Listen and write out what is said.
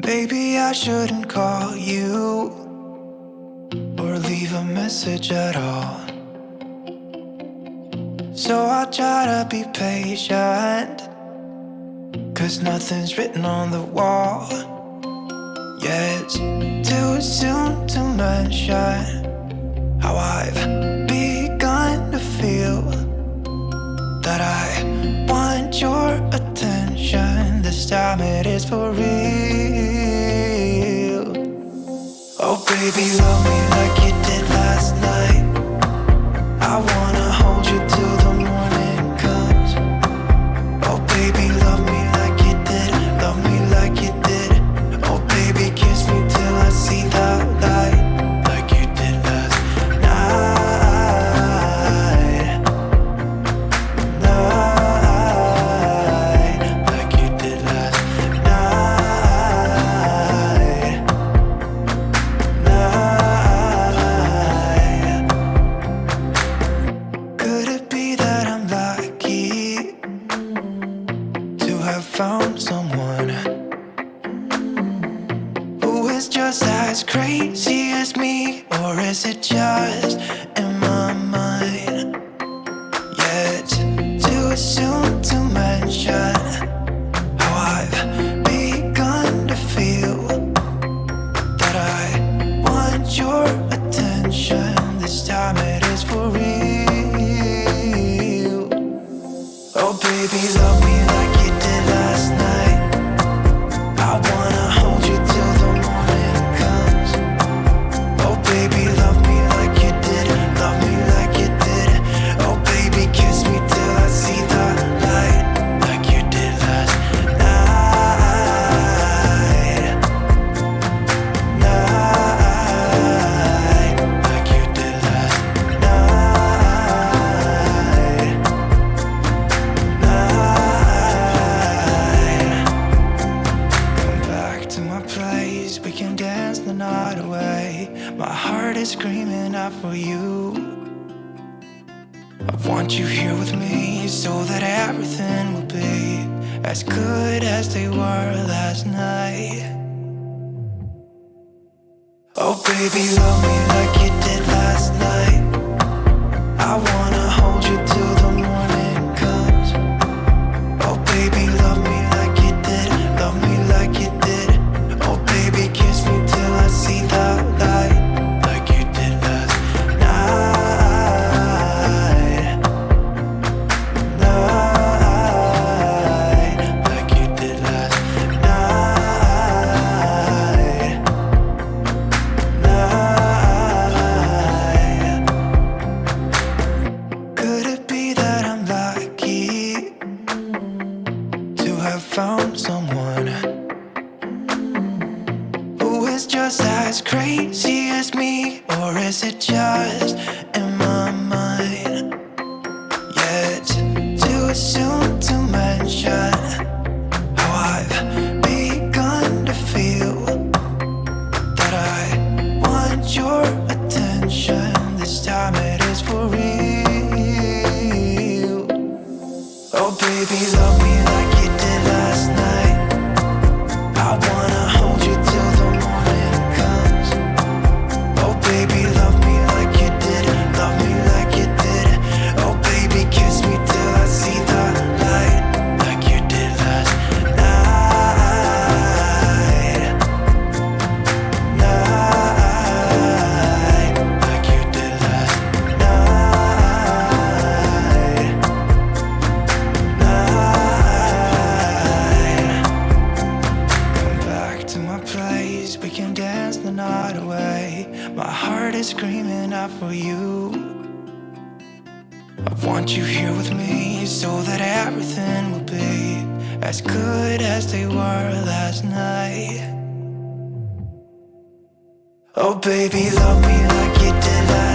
Maybe I shouldn't call you or leave a message at all. So I'll try to be patient, 'cause nothing's written on the wall. Yeah, it's too soon to mention how I've begun to feel that I want your attention. This time it is for real. Oh baby, love me like you did last night. I wanna hold you till the morning comes. Oh baby, love me like you did. Love me like you did. Oh baby, kiss me till I see the light, like you did last night. Like you did last night. Could it be that I'm lucky to have found someone who is just as crazy as me? Or is it just in my mind? Yeah, it's too soon to mention how I've begun to feel that I want your attention. This time it is for real. Oh baby, love me like you did last night. I wanna hold you till the morning comes. Oh baby, love me like you did. Love me like you did. Oh baby, kiss me till I see the light, like you did last night. Like you did last night. Come back to my place, we can dance the night away. My heart is screaming out for you. I want you here with me so that everything will be as good as they were last night. Oh baby, love me like you did last night. I wanna hold you till the morning comes. Oh baby, love me like you did. Love me like you did. Oh baby, kiss me till I see the light, like you did last night. Like you did last night. Could it be that I'm lucky to have found someone who is just as crazy as me? Or is it just in my mind? Yeah, it's too soon to mention how I've begun to feel that I want your attention. This time it is for real. Oh baby, love me like you did last night. I wanna hold you till the morning comes. Oh baby, love me like you did. Love me like you did. Oh baby, kiss me till I see the light, like you did last night. Like you did last night. Come back to my place, we can dance the night away. My heart is screaming out for you. I want you here with me so that everything will be as good as they were last night. Oh baby, love me like you did last